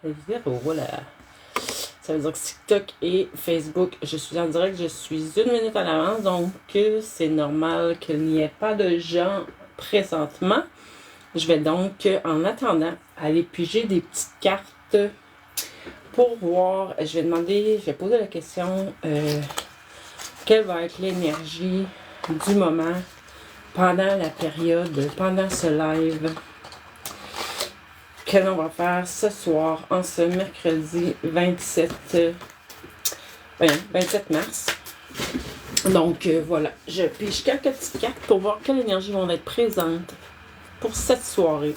0, voilà. Ça veut dire que TikTok et Facebook, je suis en direct, je suis 1 minute à l'avance, donc c'est normal qu'il n'y ait pas de gens présentement. Je vais donc, en attendant, aller piger des petites cartes pour voir. Je vais poser la question, quelle va être l'énergie du moment pendant la période, pendant ce live que l'on va faire ce soir, en ce mercredi 27 mars. Donc voilà, je pige quelques petites cartes pour voir quelle énergie vont être présentes pour cette soirée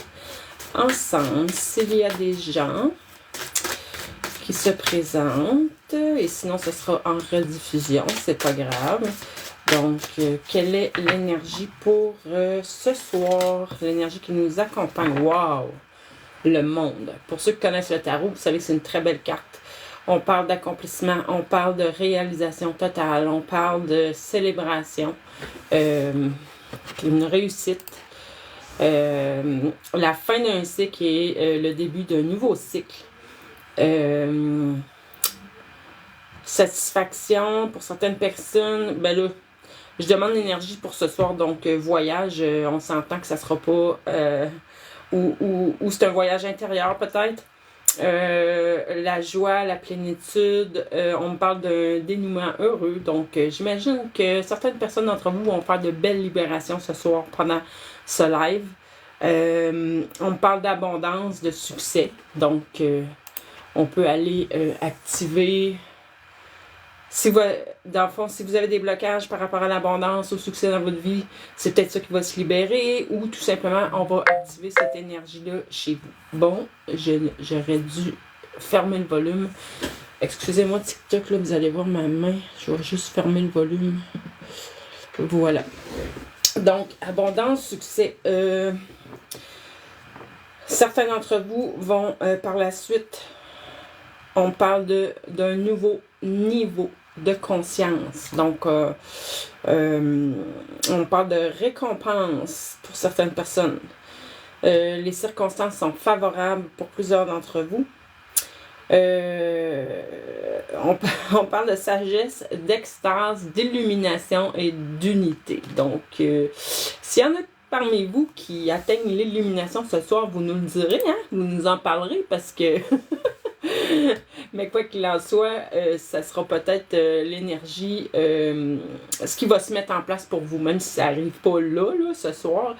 ensemble. S'il y a des gens qui se présentent, et sinon ce sera en rediffusion, c'est pas grave. Donc, quelle est l'énergie pour ce soir? L'énergie qui nous accompagne. Wow! Le monde. Pour ceux qui connaissent le tarot, vous savez que c'est une très belle carte. On parle d'accomplissement, on parle de réalisation totale, on parle de célébration, une réussite. La fin d'un cycle et le début d'un nouveau cycle. Satisfaction pour certaines personnes. Ben là, je demande l'énergie pour ce soir, donc voyage, on s'entend que ça sera pas... ou c'est un voyage intérieur peut-être. La joie, la plénitude, on me parle d'un dénouement heureux. Donc, j'imagine que certaines personnes d'entre vous vont faire de belles libérations ce soir pendant ce live. On me parle d'abondance, de succès. Donc, on peut aller activer... dans le fond, si vous avez des blocages par rapport à l'abondance, au succès dans votre vie, c'est peut-être ça qui va se libérer, ou tout simplement, on va activer cette énergie-là chez vous. Bon, j'aurais dû fermer le volume. Excusez-moi TikTok, là, vous allez voir ma main. Je vais juste fermer le volume. Voilà. Donc, abondance, succès. Certains d'entre vous vont, par la suite, on parle d'un nouveau niveau de conscience. Donc, on parle de récompense pour certaines personnes. Les circonstances sont favorables pour plusieurs d'entre vous. On parle de sagesse, d'extase, d'illumination et d'unité. Donc, s'il y en a parmi vous qui atteignent l'illumination ce soir, vous nous le direz, hein? Vous nous en parlerez parce que... Mais quoi qu'il en soit, ça sera peut-être l'énergie, ce qui va se mettre en place pour vous, même si ça n'arrive pas là, ce soir.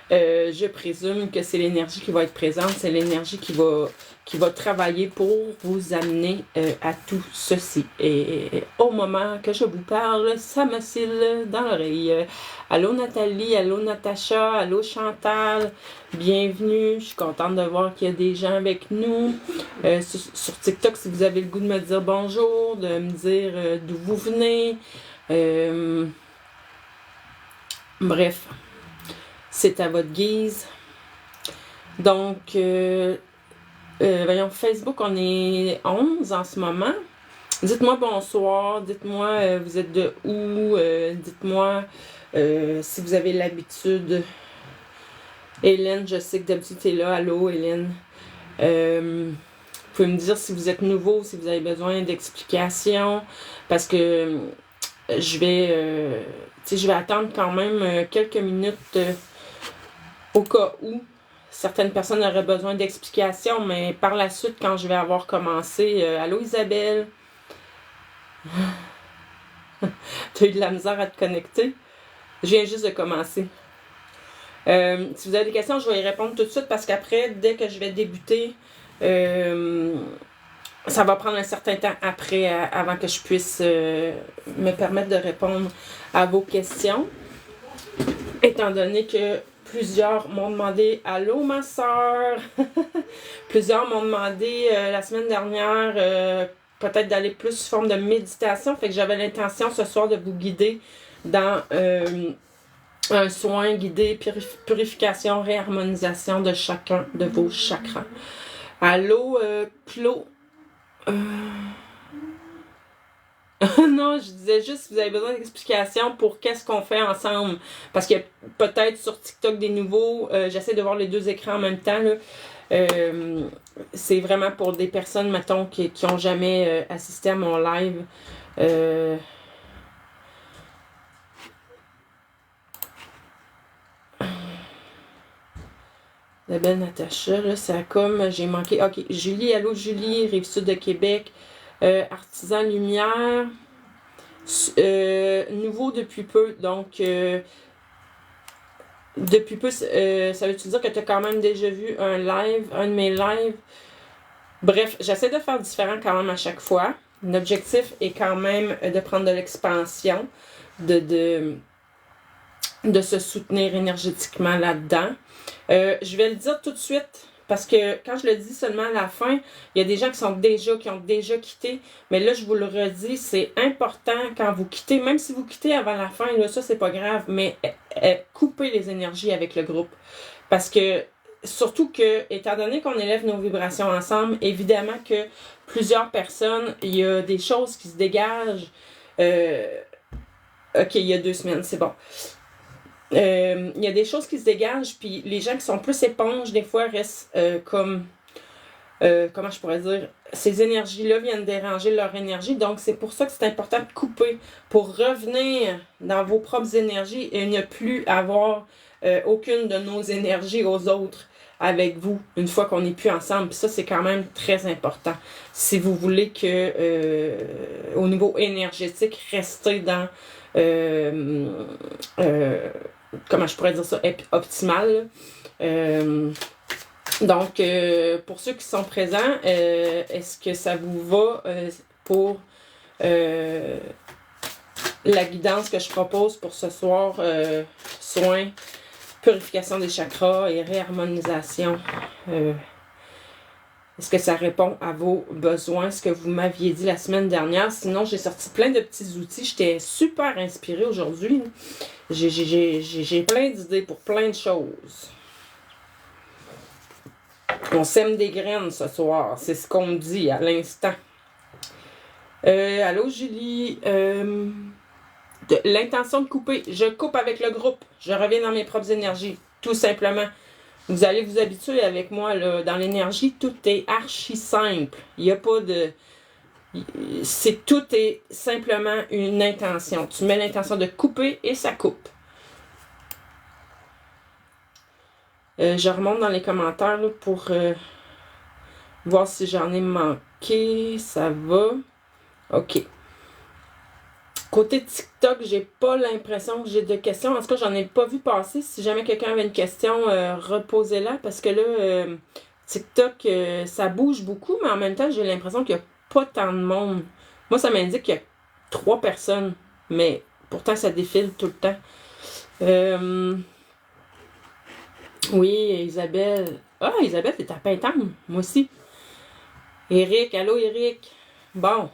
Je présume que c'est l'énergie qui va être présente, c'est l'énergie qui va travailler pour vous amener à tout ceci. Et au moment que je vous parle, ça m'oscille dans l'oreille. Allô Nathalie, allô Natacha, allô Chantal, bienvenue. Je suis contente de voir qu'il y a des gens avec nous. Sur TikTok, si vous avez le goût de me dire bonjour, de me dire d'où vous venez. Bref. C'est à votre guise. Donc, voyons, Facebook, on est 11 en ce moment. Dites-moi bonsoir, dites-moi vous êtes de où, dites-moi si vous avez l'habitude. Hélène, je sais que d'habitude tu es là. Allô, Hélène. Vous pouvez me dire si vous êtes nouveau, si vous avez besoin d'explications, parce que je vais attendre quand même quelques minutes au cas où certaines personnes auraient besoin d'explications, mais par la suite, quand je vais avoir commencé, allô Isabelle, t'as eu de la misère à te connecter? Je viens juste de commencer. Si vous avez des questions, je vais y répondre tout de suite parce qu'après, dès que je vais débuter, ça va prendre un certain temps après, avant que je puisse me permettre de répondre à vos questions. Étant donné que plusieurs m'ont demandé « Allô, ma soeur! » Plusieurs m'ont demandé la semaine dernière peut-être d'aller plus sous forme de méditation. Fait que j'avais l'intention ce soir de vous guider dans un soin guidé, purification, réharmonisation de chacun de vos chakras. Allô, Claude? Non, je disais juste si vous avez besoin d'explications pour qu'est-ce qu'on fait ensemble. Parce qu'il y a peut-être sur TikTok des nouveaux, j'essaie de voir les deux écrans en même temps, là. C'est vraiment pour des personnes, mettons, qui n'ont jamais assisté à mon live. La belle Natacha, là, ça a comme, j'ai manqué. Ok, Julie, allô Julie, Rive-Sud de Québec, Artisan Lumière, nouveau depuis peu, donc depuis peu, ça veut-tu dire que tu as quand même déjà vu un de mes lives? Bref, j'essaie de faire différent quand même à chaque fois. L'objectif est quand même de prendre de l'expansion, de se soutenir énergétiquement là-dedans. Je vais le dire tout de suite, parce que quand je le dis seulement à la fin, il y a des gens qui ont déjà quitté, mais là, je vous le redis, c'est important quand vous quittez, même si vous quittez avant la fin, là, ça, c'est pas grave, mais coupez les énergies avec le groupe. Parce que, surtout que, étant donné qu'on élève nos vibrations ensemble, évidemment que plusieurs personnes, il y a des choses qui se dégagent. Ok, il y a 2 semaines, c'est bon. Il y a des choses qui se dégagent, puis les gens qui sont plus éponges, des fois, restent comme... comment je pourrais dire? Ces énergies-là viennent déranger leur énergie, donc c'est pour ça que c'est important de couper pour revenir dans vos propres énergies et ne plus avoir aucune de nos énergies aux autres avec vous, une fois qu'on n'est plus ensemble. Puis ça, c'est quand même très important. Si vous voulez que, au niveau énergétique, rester dans... comment je pourrais dire ça, optimal. Donc, pour ceux qui sont présents, est-ce que ça vous va pour la guidance que je propose pour ce soir? Soins, purification des chakras et réharmonisation. Est-ce que ça répond à vos besoins, ce que vous m'aviez dit la semaine dernière? Sinon, j'ai sorti plein de petits outils. J'étais super inspirée aujourd'hui. J'ai plein d'idées pour plein de choses. On sème des graines ce soir. C'est ce qu'on me dit à l'instant. Allô, Julie. L'intention de couper. Je coupe avec le groupe. Je reviens dans mes propres énergies. Tout simplement. Vous allez vous habituer avec moi là, dans l'énergie. Tout est archi simple. Il n'y a pas de... Tout est simplement une intention. Tu mets l'intention de couper et ça coupe. Je remonte dans les commentaires là, pour voir si j'en ai manqué. Ça va. OK. Côté TikTok, j'ai pas l'impression que j'ai de questions. En tout cas, j'en ai pas vu passer. Si jamais quelqu'un avait une question, reposez-la. Parce que là, TikTok, ça bouge beaucoup, mais en même temps, j'ai l'impression qu'il n'y a pas tant de monde. Moi, ça m'indique qu'il y a 3 personnes. Mais pourtant, ça défile tout le temps. Oui, Isabelle. Ah, Isabelle, t'es à Pintante. Moi aussi. Eric, allô Eric. Bon.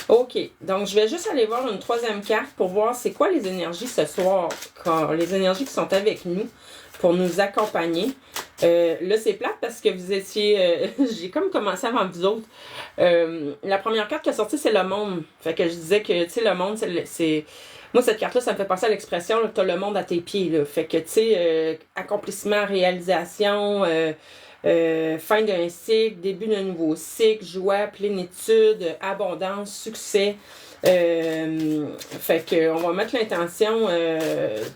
OK. Donc, je vais juste aller voir une 3e carte pour voir c'est quoi les énergies ce soir. Les énergies qui sont avec nous pour nous accompagner. Là, c'est plate parce que vous étiez... j'ai comme commencé avant vous autres. La première carte qui est sortie, c'est le monde. Fait que je disais que, tu sais, le monde, c'est... Moi, cette carte-là, ça me fait penser à l'expression, tu as le monde à tes pieds. Là. Fait que, tu sais, accomplissement, réalisation, fin d'un cycle, début d'un nouveau cycle, joie, plénitude, abondance, succès. Fait que on va mettre l'intention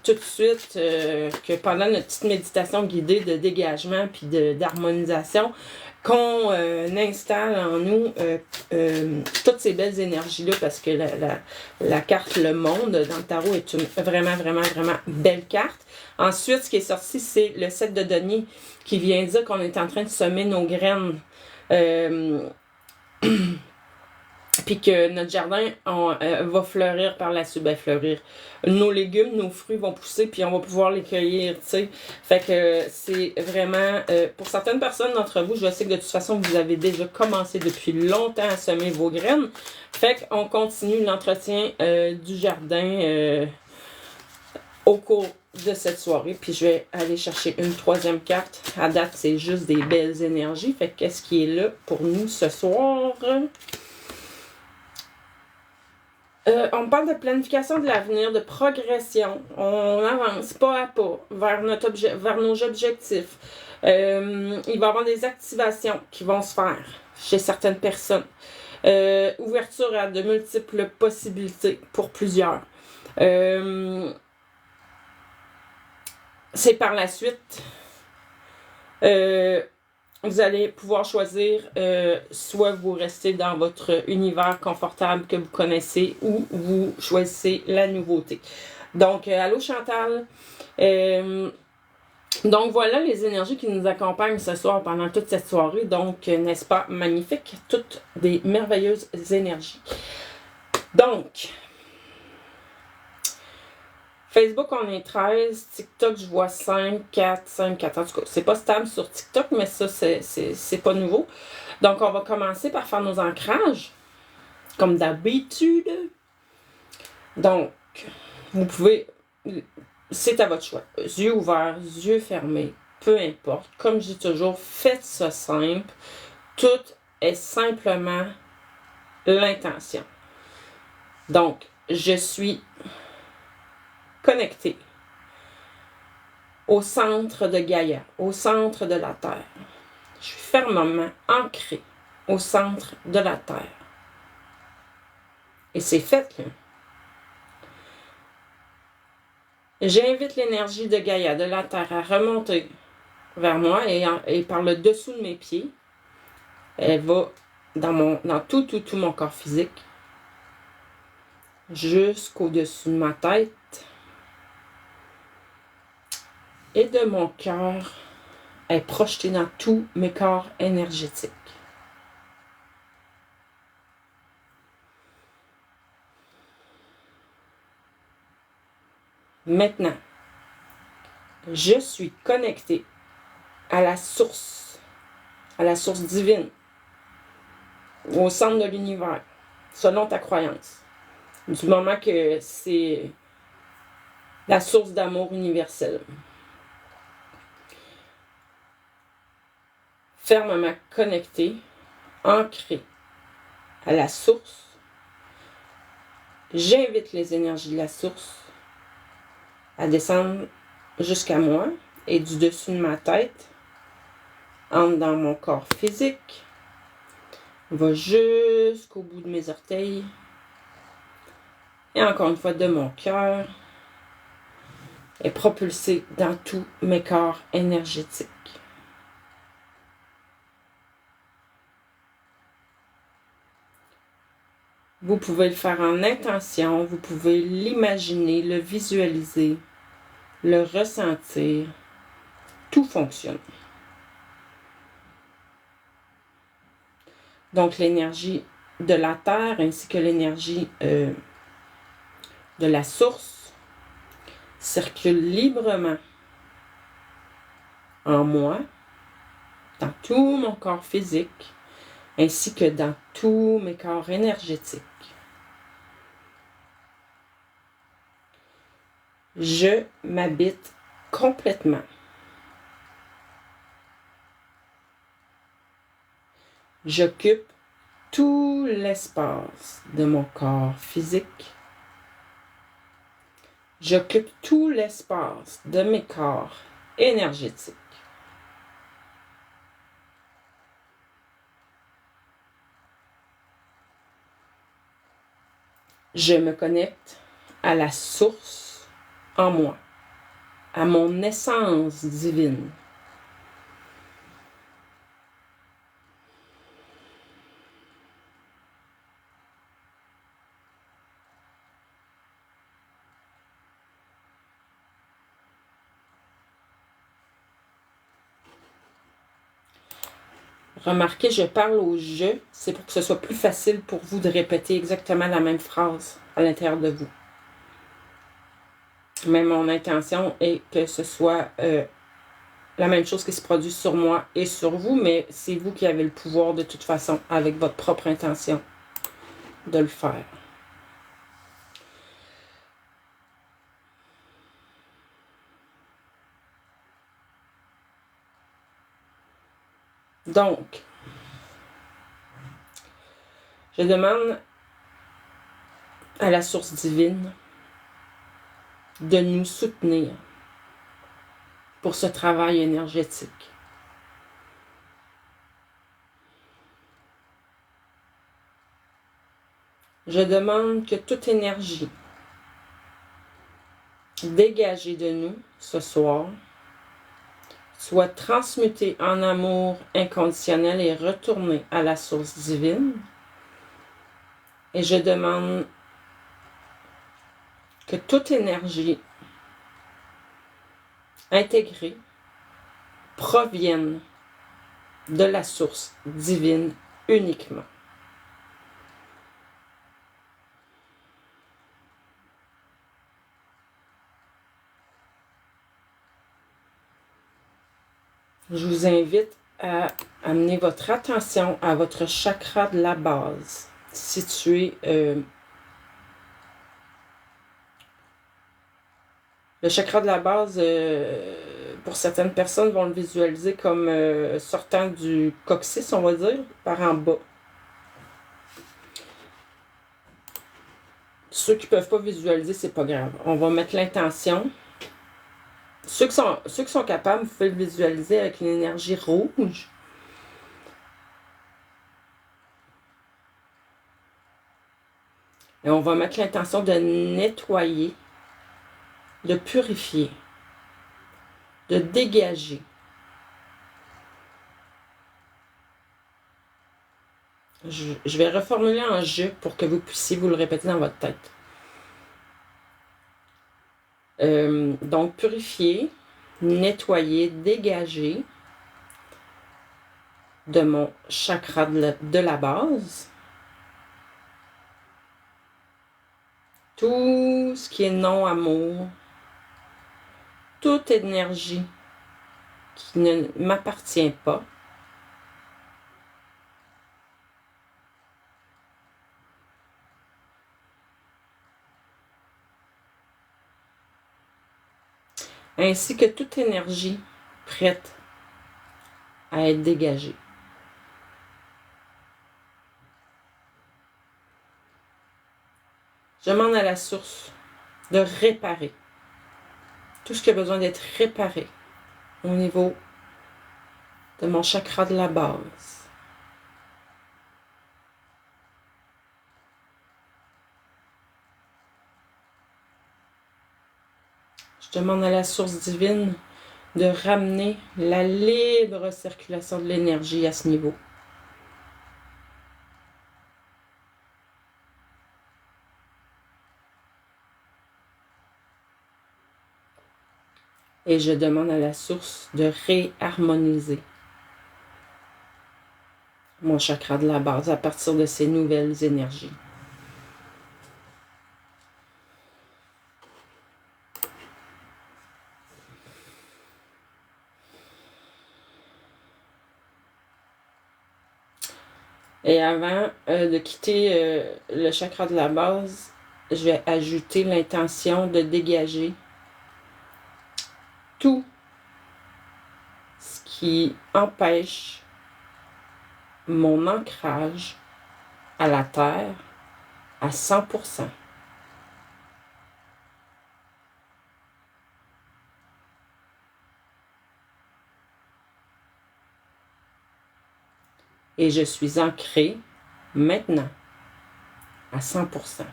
tout de suite que pendant notre petite méditation guidée de dégagement puis d'harmonisation, qu'on installe en nous toutes ces belles énergies-là, parce que la carte Le Monde dans le tarot est une vraiment, vraiment, vraiment belle carte. Ensuite, ce qui est sorti, c'est le 7 de denier qui vient dire qu'on est en train de semer nos graines. Puis que notre jardin va fleurir par la suite. Ben, fleurir. Nos légumes, nos fruits vont pousser, puis on va pouvoir les cueillir, tu sais. Fait que c'est vraiment... pour certaines personnes d'entre vous, je sais que de toute façon, vous avez déjà commencé depuis longtemps à semer vos graines. Fait qu'on continue l'entretien du jardin au cours de cette soirée. Puis je vais aller chercher une 3e carte. À date, c'est juste des belles énergies. Fait que qu'est-ce qui est là pour nous ce soir? On parle de planification de l'avenir, de progression. On avance pas à pas vers nos objectifs. Il va y avoir des activations qui vont se faire chez certaines personnes. Ouverture à de multiples possibilités pour plusieurs. C'est par la suite, vous allez pouvoir choisir soit vous restez dans votre univers confortable que vous connaissez ou vous choisissez la nouveauté. Donc, allô Chantal. Donc voilà les énergies qui nous accompagnent ce soir pendant toute cette soirée. Donc, n'est-ce pas magnifique? Toutes des merveilleuses énergies. Donc, Facebook, on est 13. TikTok, je vois 5, 4, 5, 4. En tout cas, c'est pas stable sur TikTok, mais ça, c'est pas nouveau. Donc, on va commencer par faire nos ancrages, comme d'habitude. Donc, vous pouvez... C'est à votre choix. Yeux ouverts, yeux fermés, peu importe. Comme je dis toujours, faites ça simple. Tout est simplement l'intention. Donc, je suis connectée au centre de Gaïa, au centre de la Terre. Je suis fermement ancrée au centre de la Terre. Et c'est fait, là. J'invite l'énergie de Gaïa, de la Terre, à remonter vers moi et par le dessous de mes pieds. Elle va dans tout mon corps physique, jusqu'au-dessus de ma tête et de mon cœur. Elle est projetée dans tous mes corps énergétiques. Maintenant, je suis connectée à la source divine, au centre de l'univers, selon ta croyance. Du moment que c'est la source d'amour universel. Fermement connectée, ancrée à la source. J'invite les énergies de la source à descendre jusqu'à moi et du dessus de ma tête, entre dans mon corps physique, va jusqu'au bout de mes orteils et encore une fois de mon cœur est propulsé dans tous mes corps énergétiques. Vous pouvez le faire en intention, vous pouvez l'imaginer, le visualiser, le ressentir. Tout fonctionne. Donc, l'énergie de la Terre ainsi que l'énergie de la source circule librement en moi, dans tout mon corps physique, ainsi que dans tous mes corps énergétiques. Je m'habite complètement. J'occupe tout l'espace de mon corps physique. J'occupe tout l'espace de mes corps énergétiques. Je me connecte à la source en moi, à mon essence divine. Remarquez, je parle au « je », c'est pour que ce soit plus facile pour vous de répéter exactement la même phrase à l'intérieur de vous. Mais mon intention est que ce soit la même chose qui se produit sur moi et sur vous, mais c'est vous qui avez le pouvoir de toute façon, avec votre propre intention, de le faire. Donc, je demande à la source divine de nous soutenir pour ce travail énergétique. Je demande que toute énergie dégagée de nous ce soir soit transmutée en amour inconditionnel et retournée à la source divine. Et je demande que toute énergie intégrée provienne de la source divine uniquement. Je vous invite à amener votre attention à votre chakra de la base, situé. Le chakra de la base, pour certaines personnes, vont le visualiser comme sortant du coccyx, on va dire, par en bas. Ceux qui ne peuvent pas visualiser, c'est pas grave. On va mettre l'intention. Ceux qui sont capables, vous pouvez le visualiser avec une énergie rouge. Et on va mettre l'intention de nettoyer, de purifier, de dégager. Je vais reformuler en jeu pour que vous puissiez vous le répéter dans votre tête. Donc, purifier, nettoyer, dégager de mon chakra de la base tout ce qui est non-amour, toute énergie qui ne m'appartient pas. Ainsi que toute énergie prête à être dégagée. Je demande à la source de réparer tout ce qui a besoin d'être réparé au niveau de mon chakra de la base. Je demande à la source divine de ramener la libre circulation de l'énergie à ce niveau. Et je demande à la source de réharmoniser mon chakra de la base à partir de ces nouvelles énergies. Et avant de quitter le chakra de la base, je vais ajouter l'intention de dégager tout ce qui empêche mon ancrage à la terre à 100%. Et je suis ancrée maintenant à 100%.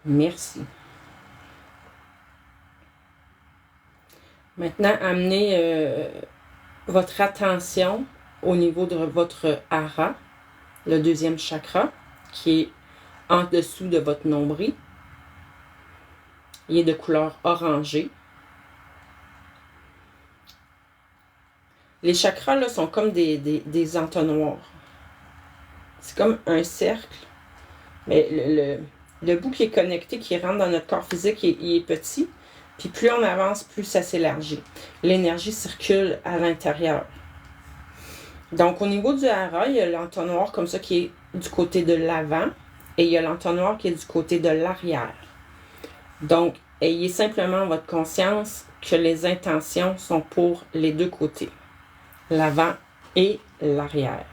Merci. Maintenant, amenez votre attention au niveau de votre hara, le deuxième chakra, qui est en dessous de votre nombril. Il est de couleur orangée. Les chakras là, sont comme des entonnoirs. C'est comme un cercle, mais le bout qui est connecté, qui rentre dans notre corps physique, il est petit. Puis plus on avance, plus ça s'élargit. L'énergie circule à l'intérieur. Donc au niveau du hara, il y a l'entonnoir comme ça qui est du côté de l'avant et il y a l'entonnoir qui est du côté de l'arrière. Donc ayez simplement votre conscience que les intentions sont pour les deux côtés, l'avant et l'arrière.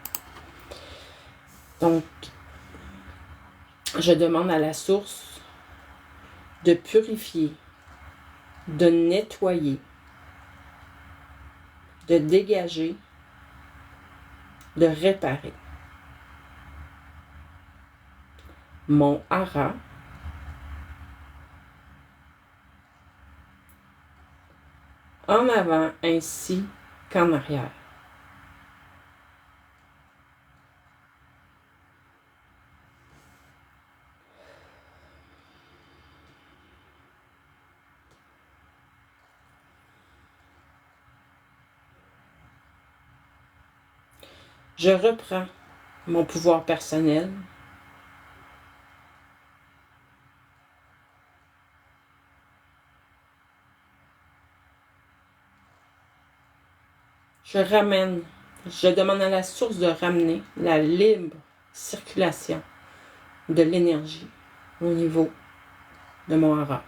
Donc je demande à la source de purifier, de nettoyer, de dégager de réparer. Mon hara en avant ainsi qu'en arrière. Je reprends mon pouvoir personnel. Je demande à la source de ramener la libre circulation de l'énergie au niveau de mon hara.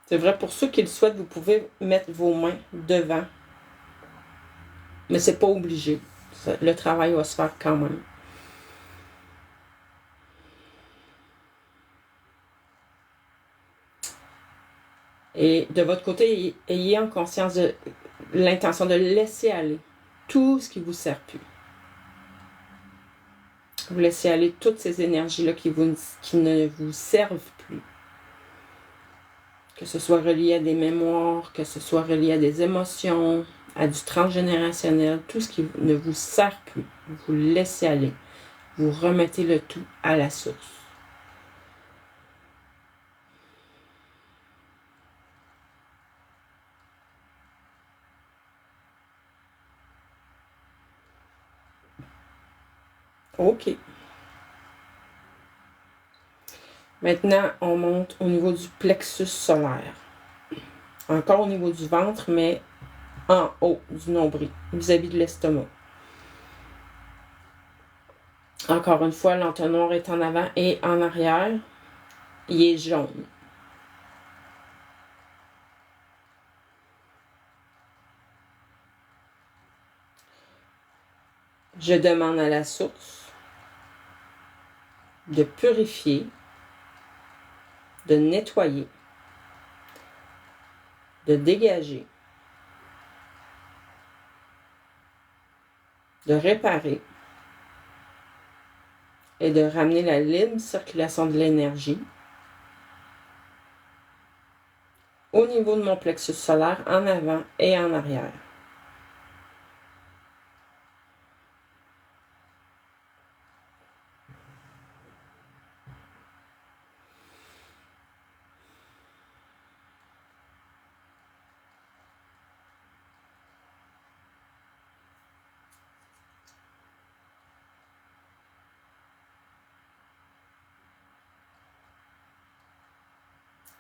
C'est vrai, pour ceux qui le souhaitent, vous pouvez mettre vos mains devant, mais c'est pas obligé. Le travail va se faire quand même. Et de votre côté, ayez en conscience de l'intention de laisser aller tout ce qui ne vous sert plus. Vous laissez aller toutes ces énergies-là qui ne vous servent plus. Que ce soit relié à des mémoires, que ce soit relié à des émotions, à du transgénérationnel, tout ce qui ne vous sert plus. Vous laissez aller. Vous remettez le tout à la source. OK. Maintenant, on monte au niveau du plexus solaire. Encore au niveau du ventre, mais en haut du nombril, vis-à-vis de l'estomac. Encore une fois, l'entonnoir est en avant et en arrière. Il est jaune. Je demande à la source de purifier, de nettoyer, de dégager, de réparer et de ramener la libre circulation de l'énergie au niveau de mon plexus solaire en avant et en arrière.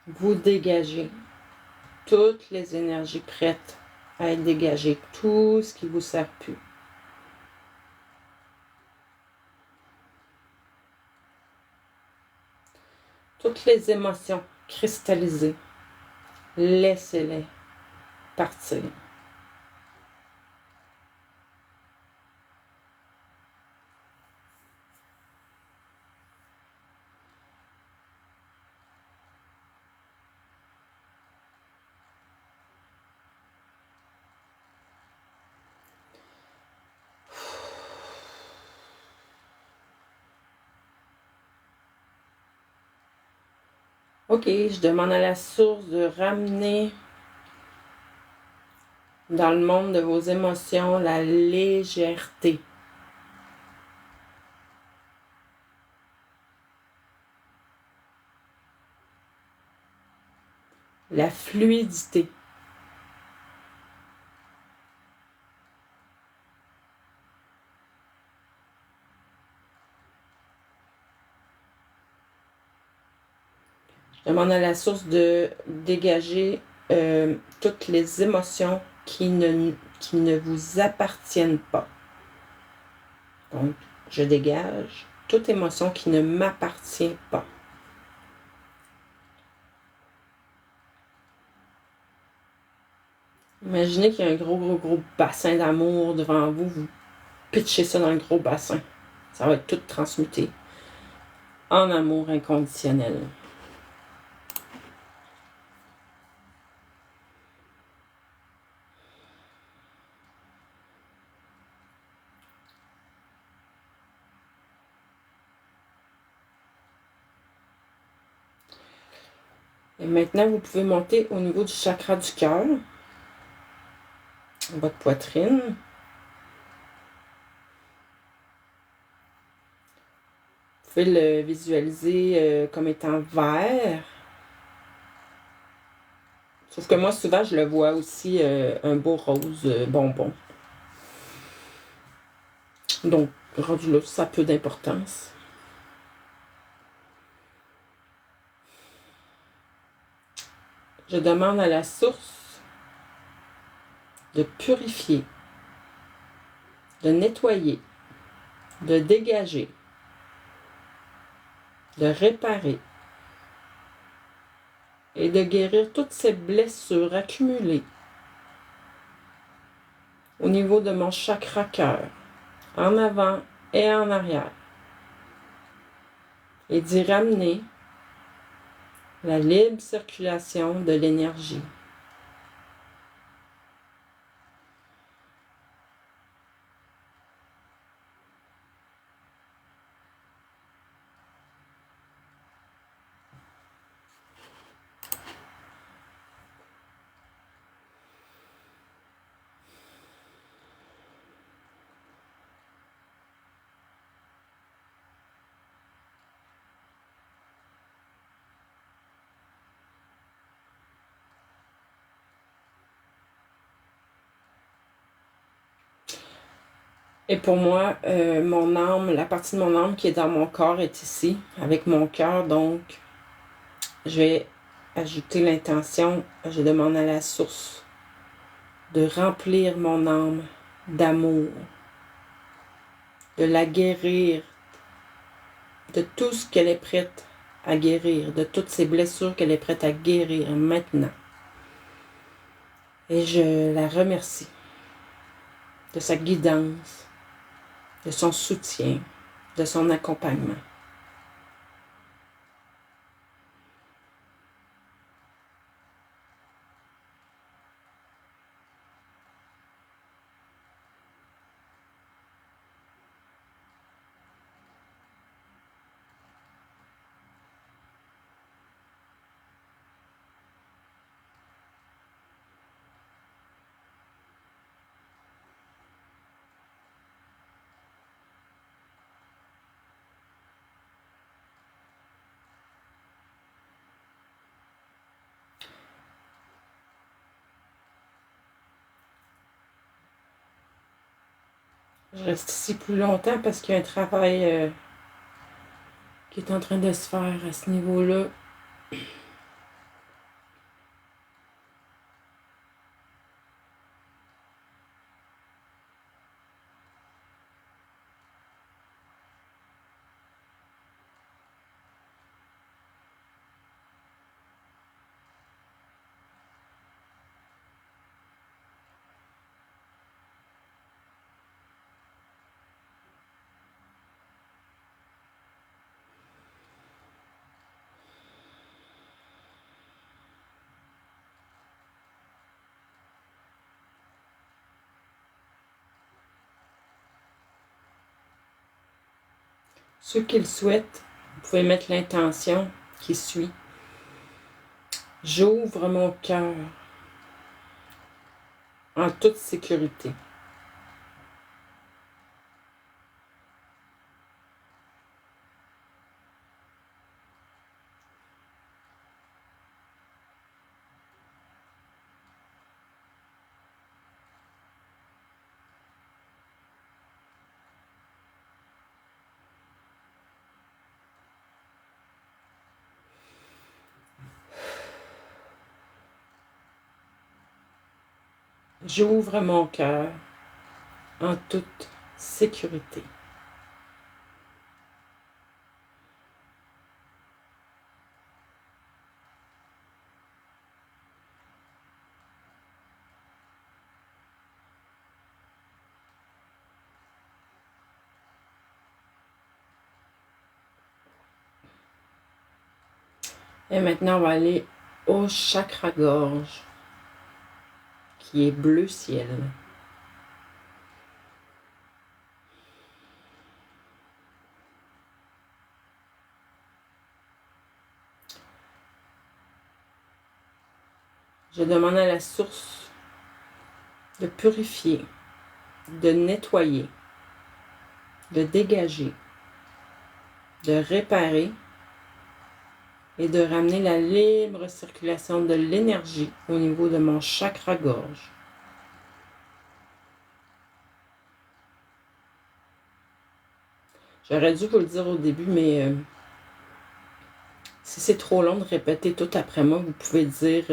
Vous dégagez toutes les énergies prêtes à être dégagées, tout ce qui ne vous sert plus. Toutes les émotions cristallisées, laissez-les partir. OK, je demande à la source de ramener dans le monde de vos émotions la légèreté. La fluidité. Je demande à la source de dégager toutes les émotions qui ne vous appartiennent pas. Donc, je dégage toute émotion qui ne m'appartient pas. Imaginez qu'il y a un gros bassin d'amour devant vous. Vous pitchez ça dans le gros bassin. Ça va être tout transmuté en amour inconditionnel. Et maintenant, vous pouvez monter au niveau du chakra du cœur, votre poitrine. Vous pouvez le visualiser comme étant vert. Sauf que moi, souvent, je le vois aussi un beau rose bonbon. Donc, rendu là, ça a peu d'importance. Je demande à la source de purifier, de nettoyer, de dégager, de réparer et de guérir toutes ces blessures accumulées au niveau de mon chakra cœur, en avant et en arrière, et d'y ramener la libre circulation de l'énergie. Et pour moi, mon âme, la partie de mon âme qui est dans mon corps est ici, avec mon cœur. Donc, je vais ajouter l'intention. Je demande à la source de remplir mon âme d'amour, de la guérir de tout ce qu'elle est prête à guérir, de toutes ces blessures qu'elle est prête à guérir maintenant. Et je la remercie de sa guidance, de son soutien, de son accompagnement. Je reste ici plus longtemps parce qu'il y a un travail qui est en train de se faire à ce niveau-là. Ceux qui le souhaitent, vous pouvez mettre l'intention qui suit. J'ouvre mon cœur en toute sécurité. J'ouvre mon cœur en toute sécurité. Et maintenant, on va aller au chakra-gorge, qui est bleu ciel. Je demande à la source de purifier, de nettoyer, de dégager, de réparer et de ramener la libre circulation de l'énergie au niveau de mon chakra-gorge. J'aurais dû vous le dire au début, mais si c'est trop long de répéter tout après moi, vous pouvez dire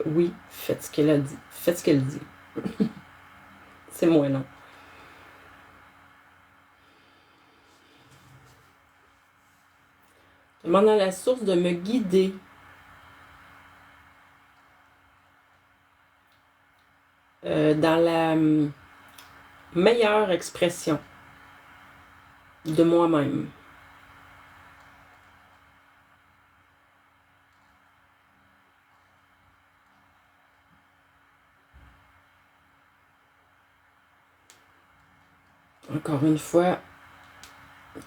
oui, faites ce qu'elle a dit. Faites ce qu'elle dit. C'est moins long. Je demande à la source de me guider dans la meilleure expression de moi-même. Encore une fois,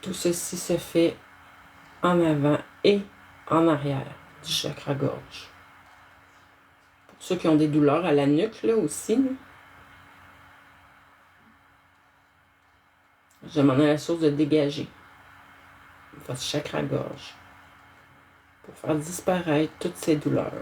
tout ceci se fait en avant et en arrière du chakra-gorge. Pour ceux qui ont des douleurs à la nuque, là aussi, là, je demande à la source de dégager votre chakra-gorge pour faire disparaître toutes ces douleurs.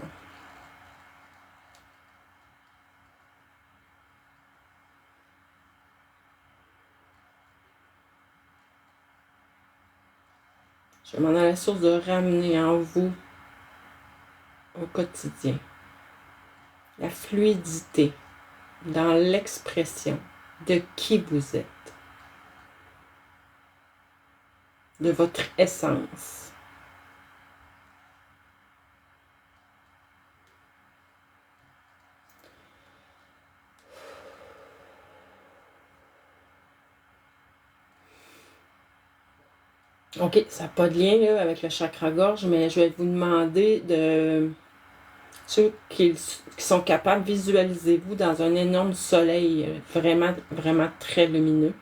Je demande à la source de ramener en vous, au quotidien, la fluidité dans l'expression de qui vous êtes, de votre essence. OK, ça n'a pas de lien là, avec le chakra-gorge, mais je vais vous demander de... Ceux qui sont capables, visualisez-vous dans un énorme soleil vraiment, vraiment très lumineux.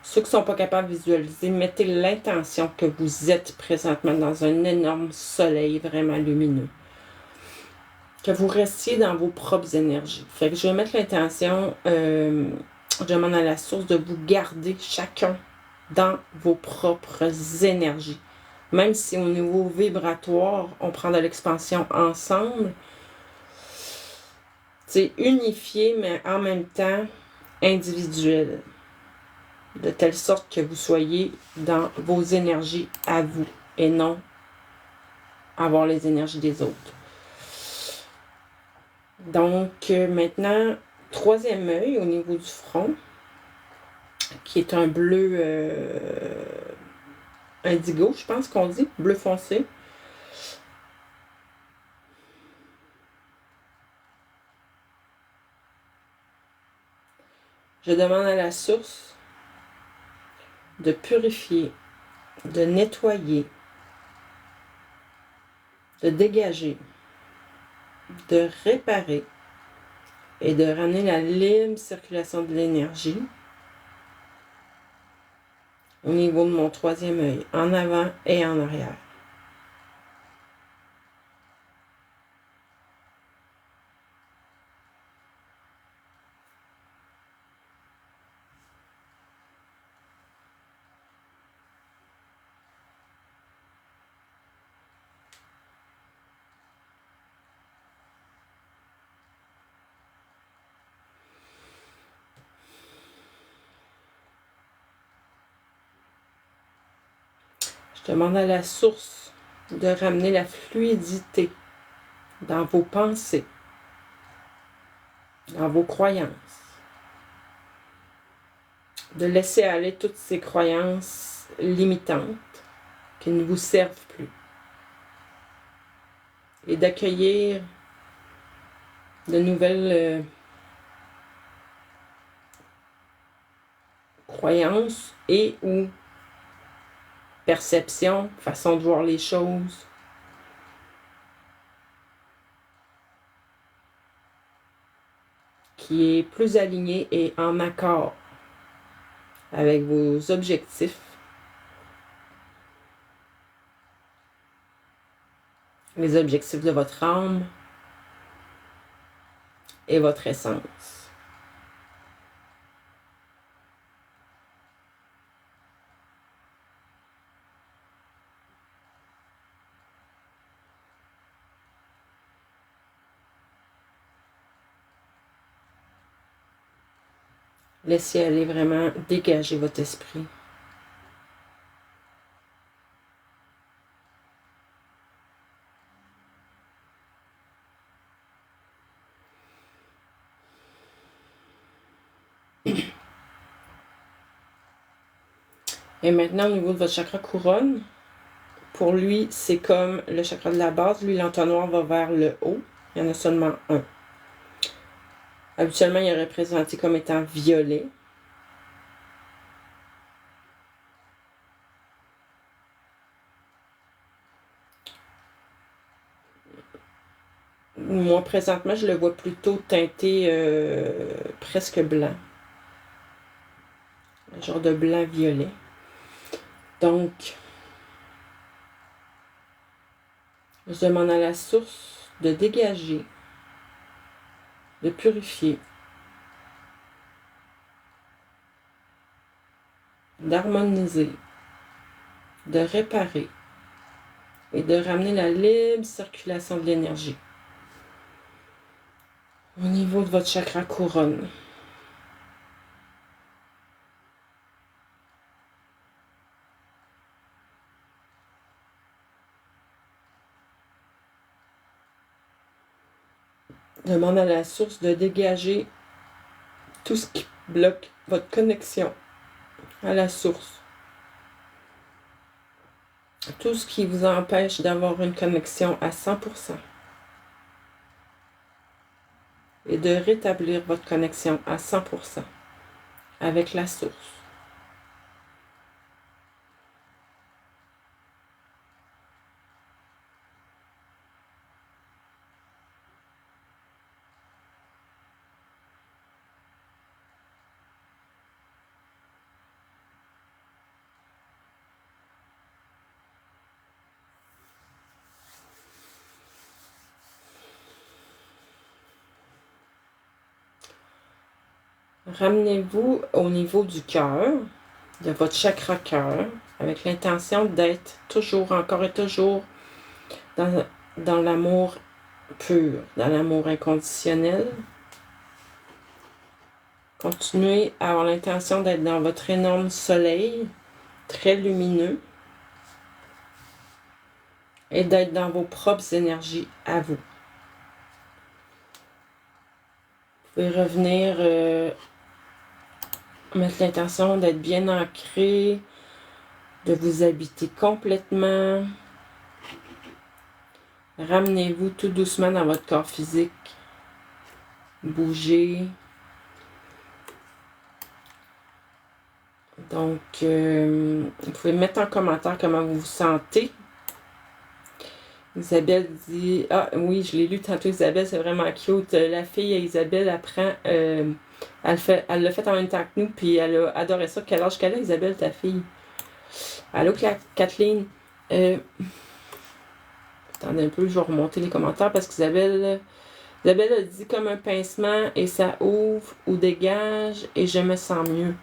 Ceux qui ne sont pas capables de visualiser, mettez l'intention que vous êtes présentement dans un énorme soleil vraiment lumineux. Que vous restiez dans vos propres énergies. Fait que je vais mettre l'intention, je demande à la source de vous garder chacun dans vos propres énergies. Même si au niveau vibratoire, on prend de l'expansion ensemble, c'est unifié, mais en même temps individuel. De telle sorte que vous soyez dans vos énergies à vous et non avoir les énergies des autres. Donc, maintenant, troisième œil au niveau du front, qui est un bleu indigo, je pense qu'on dit, bleu foncé. Je demande à la source de purifier, de nettoyer, de dégager, de réparer et de ramener la libre circulation de l'énergie au niveau de mon troisième œil, en avant et en arrière. Je demande à la source de ramener la fluidité dans vos pensées, dans vos croyances. De laisser aller toutes ces croyances limitantes qui ne vous servent plus. Et d'accueillir de nouvelles croyances et ou perception, façon de voir les choses. Qui est plus aligné et en accord avec vos objectifs. Les objectifs de votre âme. et votre essence. Laissez aller vraiment dégager votre esprit. Et maintenant, au niveau de votre chakra couronne, pour lui, c'est comme le chakra de la base. Lui, l'entonnoir va vers le haut. Il y en a seulement un. Habituellement, il est représenté comme étant violet. Moi, présentement, je le vois plutôt teinté presque blanc. Un genre de blanc-violet. Donc, je demande à la source de dégager, de purifier, d'harmoniser, de réparer et de ramener la libre circulation de l'énergie au niveau de votre chakra couronne. Demande à la source de dégager tout ce qui bloque votre connexion à la source. Tout ce qui vous empêche d'avoir une connexion à 100%. Et de rétablir votre connexion à 100% avec la source. Ramenez-vous au niveau du cœur, de votre chakra cœur, avec l'intention d'être toujours, encore et toujours, dans l'amour pur, dans l'amour inconditionnel. Continuez à avoir l'intention d'être dans votre énorme soleil, très lumineux, et d'être dans vos propres énergies à vous. Vous pouvez revenir mettre l'intention d'être bien ancré, de vous habiter complètement. Ramenez-vous tout doucement dans votre corps physique. Bougez. Donc, vous pouvez mettre en commentaire comment vous vous sentez. Isabelle dit... Ah oui, je l'ai lu tantôt, Isabelle, c'est vraiment cute. La fille, Isabelle, apprend... elle l'a fait en même temps que nous, puis elle a adoré ça. Quel âge qu'elle a, Isabelle, ta fille? Allô, Kathleen? Attendez un peu, je vais remonter les commentaires parce qu'Isabelle a dit comme un pincement et ça ouvre ou dégage et je me sens mieux.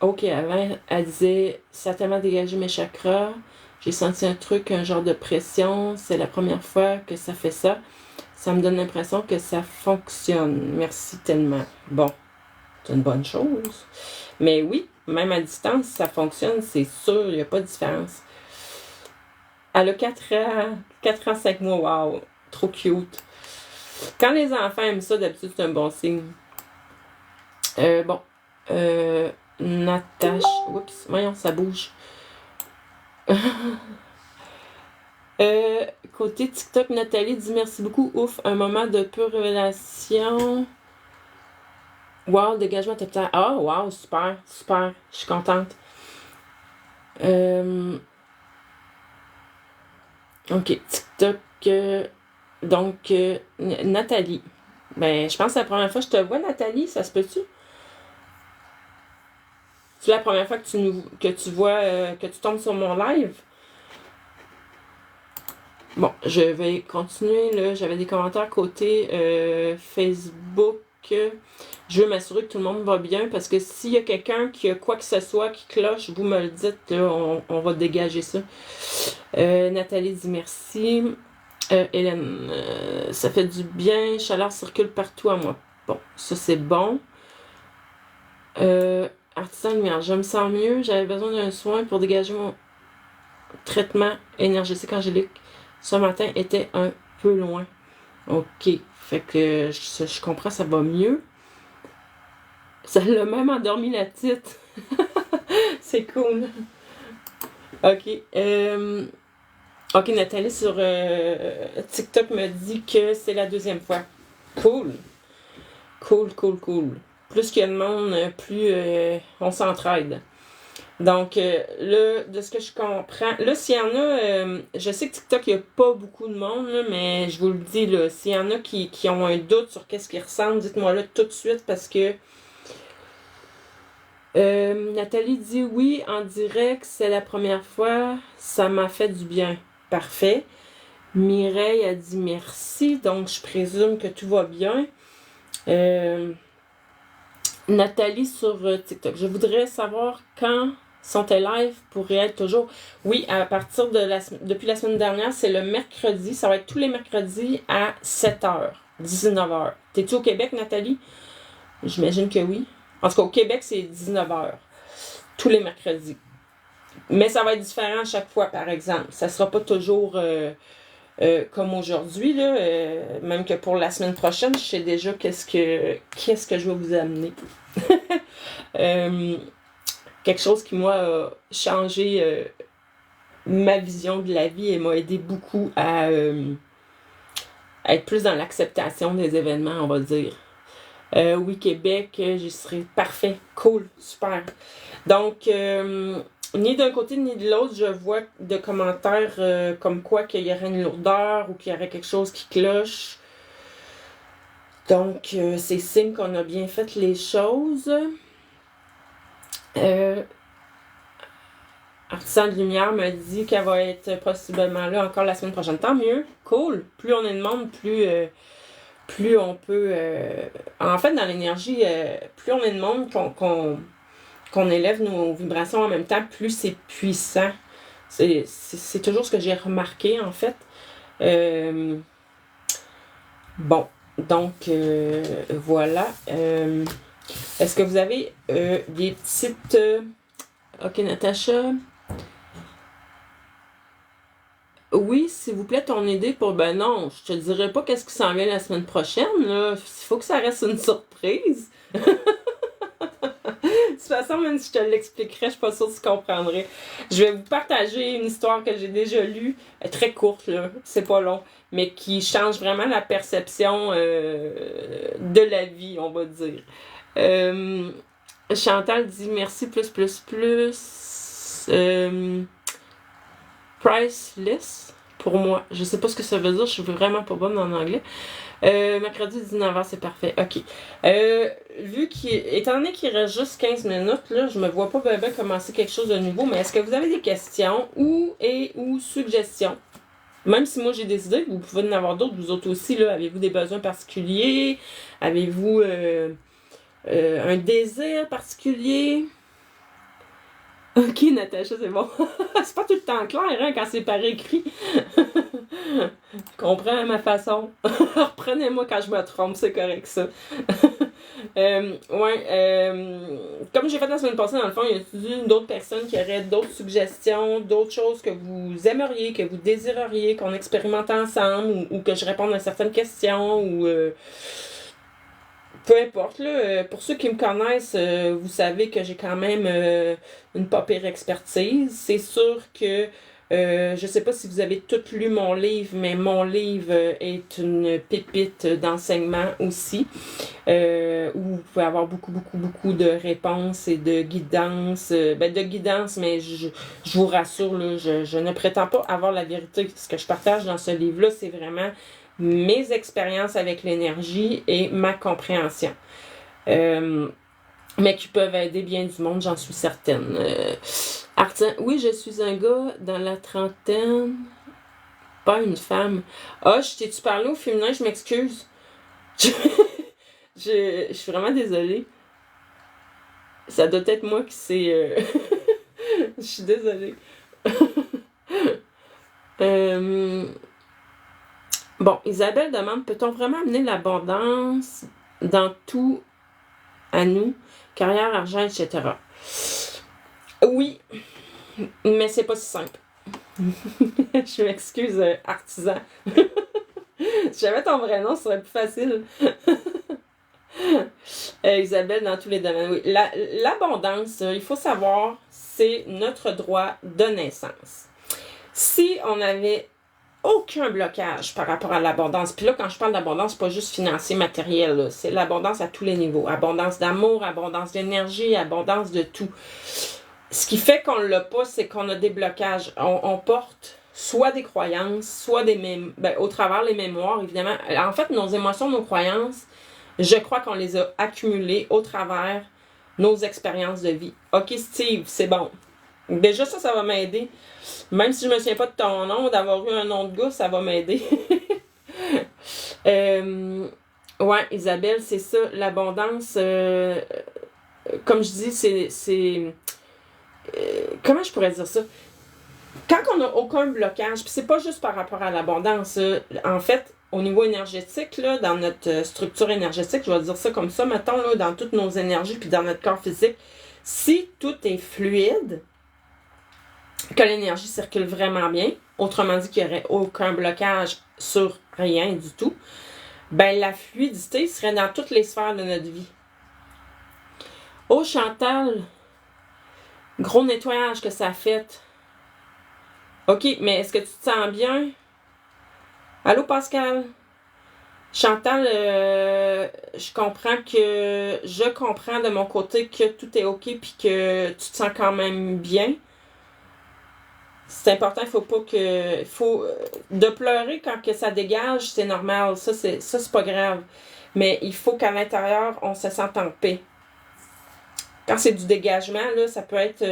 Ok, avant, elle disait ça a tellement dégagé mes chakras. J'ai senti un truc, un genre de pression. C'est la première fois que ça fait ça. Ça me donne l'impression que ça fonctionne. Merci tellement. Bon, c'est une bonne chose. Mais oui, même à distance, ça fonctionne, c'est sûr, il n'y a pas de différence. Elle a 4 ans, 5 mois, wow, trop cute. Quand les enfants aiment ça, d'habitude, c'est un bon signe. Bon, Natacha, oups, voyons, ça bouge. Côté TikTok, Nathalie dit merci beaucoup, ouf, un moment de pure révélation. Wow, dégagement total. Ah, wow, super, super, je suis contente. Ok, TikTok, donc, Nathalie. Ben, je pense que c'est la première fois que je te vois, Nathalie, ça se peut-tu? C'est la première fois que tu vois, que tu tombes sur mon live? Bon, je vais continuer, là. J'avais des commentaires côté Facebook. Je veux m'assurer que tout le monde va bien parce que s'il y a quelqu'un qui a quoi que ce soit qui cloche, vous me le dites, là, on va dégager ça. Nathalie dit merci. Hélène, ça fait du bien, chaleur circule partout à moi. Bon, ça c'est bon. Artisan lumière, je me sens mieux, j'avais besoin d'un soin pour dégager mon traitement énergétique angélique. Ce matin était un peu loin. Ok, fait que je comprends, ça va mieux. Ça l'a même endormi la petite. C'est cool. Ok. Ok, Nathalie sur TikTok me dit que c'est la deuxième fois. Cool. Cool. Plus qu'il y a de monde, plus on s'entraide. Donc, là, de ce que je comprends, là, s'il y en a, je sais que TikTok, il n'y a pas beaucoup de monde, là, mais je vous le dis, là, s'il y en a qui ont un doute sur qu'est-ce qu'ils ressentent, dites-moi là tout de suite parce que Nathalie dit oui, en direct, c'est la première fois, ça m'a fait du bien. Parfait. Mireille a dit merci, donc je présume que tout va bien. Nathalie sur TikTok, je voudrais savoir quand sont tes lives pourraient être toujours. Oui, à partir depuis la semaine dernière, c'est le mercredi, ça va être tous les mercredis à 7h, 19h. T'es-tu au Québec, Nathalie? J'imagine que oui. En tout cas, au Québec, c'est 19h. Tous les mercredis. Mais ça va être différent à chaque fois, par exemple. Ça sera pas toujours comme aujourd'hui, là. Même que pour la semaine prochaine, je sais déjà qu'est-ce que je vais vous amener. Quelque chose qui, moi, a changé ma vision de la vie et m'a aidé beaucoup à être plus dans l'acceptation des événements, on va dire. Oui, Québec, j'y serai parfait, cool, super. Donc, ni d'un côté ni de l'autre, je vois de commentaires comme quoi qu'il y aurait une lourdeur ou qu'il y aurait quelque chose qui cloche. Donc, c'est signe qu'on a bien fait les choses. Artisan de lumière me dit qu'elle va être possiblement là encore la semaine prochaine. Tant mieux, cool. Plus on est de monde, plus on peut... en fait, dans l'énergie, plus on est de monde qu'on élève nos vibrations en même temps, plus c'est puissant. C'est toujours ce que j'ai remarqué, en fait. Bon, donc, voilà. Est-ce que vous avez des petites... Ok, Natacha. Oui, s'il vous plaît, ton idée pour... Ben non, je te dirai pas qu'est-ce qui s'en vient la semaine prochaine, là. Il faut que ça reste une surprise. De toute façon, même si je te l'expliquerais, je suis pas sûre que tu comprendrais. Je vais vous partager une histoire que j'ai déjà lue, très courte, là, c'est pas long, mais qui change vraiment la perception de la vie, on va dire. Chantal dit merci plus. Priceless pour moi. Je sais pas ce que ça veut dire, je suis vraiment pas bonne en anglais. Mercredi 19h, c'est parfait. Ok. Étant donné qu'il reste juste 15 minutes, là, je me vois pas bien commencer quelque chose de nouveau, mais est-ce que vous avez des questions ou suggestions? Même si moi j'ai des idées, vous pouvez en avoir d'autres, vous autres aussi, là. Avez-vous des besoins particuliers? Avez-vous un désir particulier? Ok, Natacha, c'est bon. C'est pas tout le temps clair, hein, quand c'est par écrit. Comprends ma façon. Reprenez-moi quand je me trompe, c'est correct, ça. Comme j'ai fait la semaine passée, dans le fond, il y a d'autres personnes qui auraient d'autres suggestions, d'autres choses que vous aimeriez, que vous désireriez, qu'on expérimente ensemble, ou que je réponde à certaines questions, ou... peu importe, là, pour ceux qui me connaissent, vous savez que j'ai quand même une pas pire expertise. C'est sûr que je sais pas si vous avez tout lu mon livre, mais mon livre est une pépite d'enseignement aussi, où vous pouvez avoir beaucoup de réponses et de guidance. De guidance, mais je vous rassure, là, je ne prétends pas avoir la vérité. Ce que je partage dans ce livre-là, c'est vraiment mes expériences avec l'énergie et ma compréhension. Mais qui peuvent aider bien du monde, j'en suis certaine. Oui, je suis un gars dans la trentaine. pas une femme. Ah, je t'ai-tu parlé au féminin? Je m'excuse. Je suis vraiment désolée. Ça doit être moi qui sais... Je suis désolée. Bon, Isabelle demande, peut-on vraiment amener l'abondance dans tout à nous, carrière, argent, etc. Oui, mais c'est pas si simple. Je m'excuse, artisan. Si j'avais ton vrai nom, ce serait plus facile. Isabelle, dans tous les domaines. Oui. L'abondance, il faut savoir, c'est notre droit de naissance. Si on avait aucun blocage par rapport à l'abondance, puis là, quand je parle d'abondance, c'est pas juste financier, matériel, là. C'est l'abondance à tous les niveaux. Abondance d'amour, abondance d'énergie, abondance de tout. Ce qui fait qu'on l'a pas, c'est qu'on a des blocages. On porte soit des croyances, soit au travers les mémoires, évidemment. En fait, nos émotions, nos croyances, je crois qu'on les a accumulées au travers nos expériences de vie. OK, Steve, c'est bon. Déjà, ça va m'aider. Même si je me souviens pas de ton nom, d'avoir eu un nom de gars, ça va m'aider. Ouais, Isabelle, c'est ça. L'abondance, comme je dis, c'est comment je pourrais dire ça? Quand on n'a aucun blocage, puis c'est pas juste par rapport à l'abondance, en fait, au niveau énergétique, là, dans notre structure énergétique, je vais dire ça comme ça, mettons, là, dans toutes nos énergies, puis dans notre corps physique, si tout est fluide, que l'énergie circule vraiment bien, autrement dit qu'il n'y aurait aucun blocage sur rien du tout, ben la fluidité serait dans toutes les sphères de notre vie. Oh Chantal, gros nettoyage que ça a fait. OK, mais est-ce que tu te sens bien? Allô Pascal? Chantal, je comprends de mon côté que tout est OK puis que tu te sens quand même bien. C'est important, de pleurer quand que ça dégage, c'est normal, ça c'est pas grave. Mais il faut qu'à l'intérieur, on se sente en paix. Quand c'est du dégagement, là, ça peut être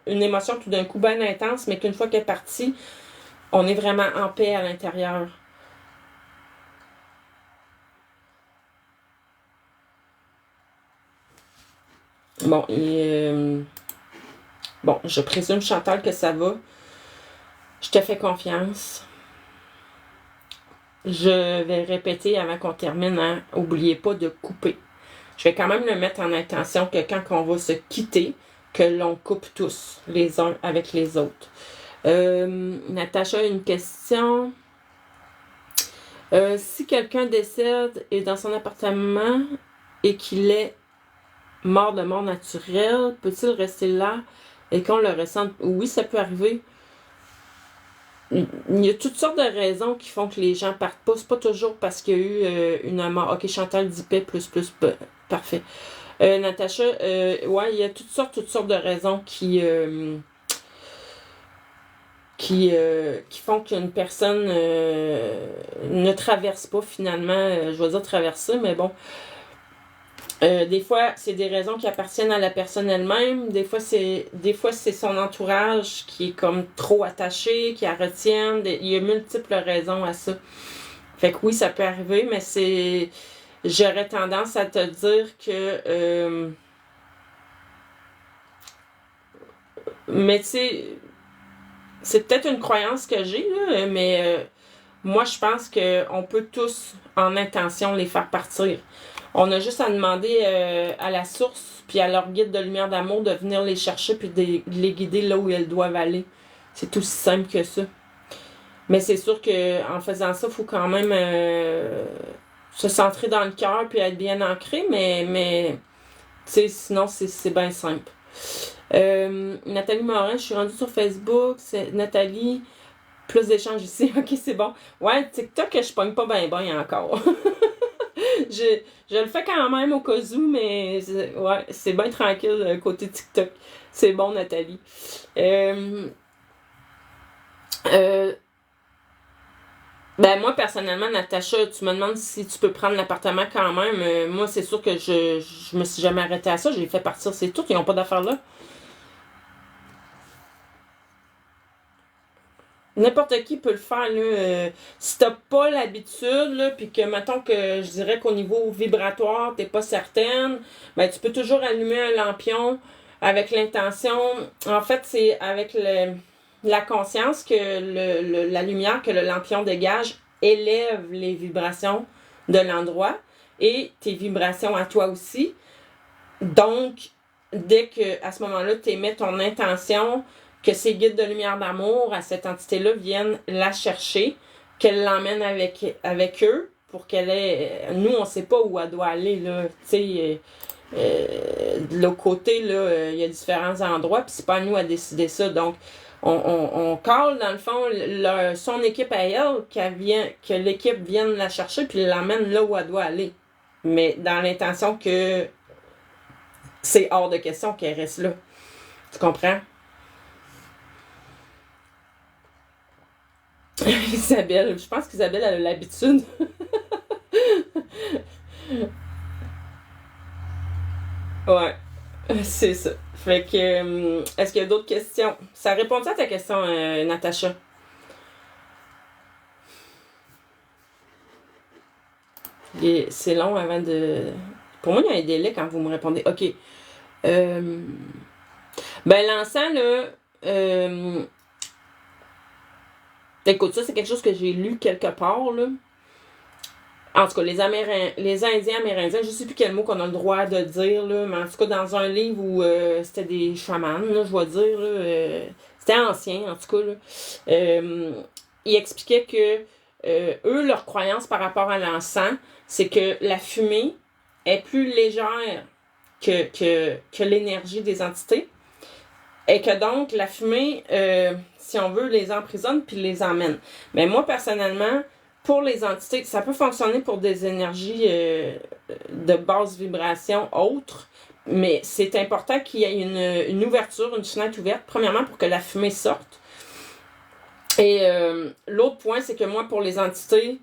une émotion tout d'un coup bien intense, mais qu'une fois qu'elle est partie, on est vraiment en paix à l'intérieur. Bon, bon, je présume, Chantal, que ça va. Je te fais confiance. Je vais répéter avant qu'on termine, hein. Oubliez pas de couper. Je vais quand même le mettre en intention que quand on va se quitter, que l'on coupe tous, les uns avec les autres. Natacha a une question. Si quelqu'un décède et dans son appartement et qu'il est mort de mort naturelle, peut-il rester là et qu'on le ressente? Oui, ça peut arriver. Il y a toutes sortes de raisons qui font que les gens partent pas. C'est pas toujours parce qu'il y a eu une mort. Ok, Chantal dit paix, plus, parfait. Natacha, ouais, il y a toutes sortes de raisons qui font qu'une personne ne traverse pas finalement. Je vais dire traverser, mais bon. Des fois, c'est des raisons qui appartiennent à la personne elle-même. Des fois, c'est son entourage qui est comme trop attaché, qui la retient. Il y a multiples raisons à ça. Fait que oui, ça peut arriver, mais j'aurais tendance à te dire que... mais tu sais, c'est peut-être une croyance que j'ai, là, mais moi, je pense qu'on peut tous, en intention, les faire partir. On a juste à demander à la source puis à leur guide de lumière d'amour de venir les chercher puis de les guider là où elles doivent aller. C'est aussi simple que ça. Mais c'est sûr que en faisant ça, il faut quand même se centrer dans le cœur puis être bien ancré, mais sinon c'est bien simple. Nathalie Morin, je suis rendue sur Facebook. C'est Nathalie, plus d'échanges ici. Ok, c'est bon. Ouais, TikTok, je pogne pas bien encore. Je le fais quand même au cas où, mais ouais, c'est bien tranquille côté TikTok. C'est bon, Nathalie. Ben moi, personnellement, Natacha, tu me demandes si tu peux prendre l'appartement quand même. Moi, c'est sûr que je me suis jamais arrêtée à ça. J'ai fait partir, c'est tout. Ils n'ont pas d'affaires là. N'importe qui peut le faire, là. Si t'as pas l'habitude, là, puis que, mettons que je dirais qu'au niveau vibratoire, t'es pas certaine, ben, tu peux toujours allumer un lampion avec l'intention. En fait, c'est avec la conscience que la lumière que le lampion dégage élève les vibrations de l'endroit et tes vibrations à toi aussi. Donc, dès que, à ce moment-là, tu émets ton intention, que ces guides de lumière d'amour à cette entité-là viennent la chercher, qu'elle l'emmène avec eux pour qu'elle ait. Nous, on sait pas où elle doit aller, là. Tu sais, de l'autre côté, là, il y a différents endroits, puis c'est pas à nous à décider ça. Donc, on call, dans le fond, son équipe à elle, que l'équipe vienne la chercher, puis l'emmène là où elle doit aller. Mais dans l'intention que c'est hors de question qu'elle reste là. Tu comprends? Isabelle, je pense qu'Isabelle elle a l'habitude. Ouais, c'est ça. Fait que, est-ce qu'il y a d'autres questions? Ça répond à ta question, Natacha? C'est long avant de... Pour moi, il y a un délai quand vous me répondez. OK. Euh, Ben, l'encens, là... Écoute, ça, c'est quelque chose que j'ai lu quelque part, là. En tout cas, les Indiens amérindiens, je sais plus quel mot qu'on a le droit de dire, là, mais en tout cas, dans un livre où c'était des chamans, là, je vais dire, là, c'était ancien, en tout cas, là. Euh, il expliquait que eux, leur croyance par rapport à l'encens, c'est que la fumée est plus légère que l'énergie des entités. Et que donc, la fumée, si on veut, les emprisonne puis les emmène. Mais moi, personnellement, pour les entités, ça peut fonctionner pour des énergies de basse vibration autres, mais c'est important qu'il y ait une ouverture, une fenêtre ouverte, premièrement pour que la fumée sorte. Et l'autre point, c'est que moi, pour les entités,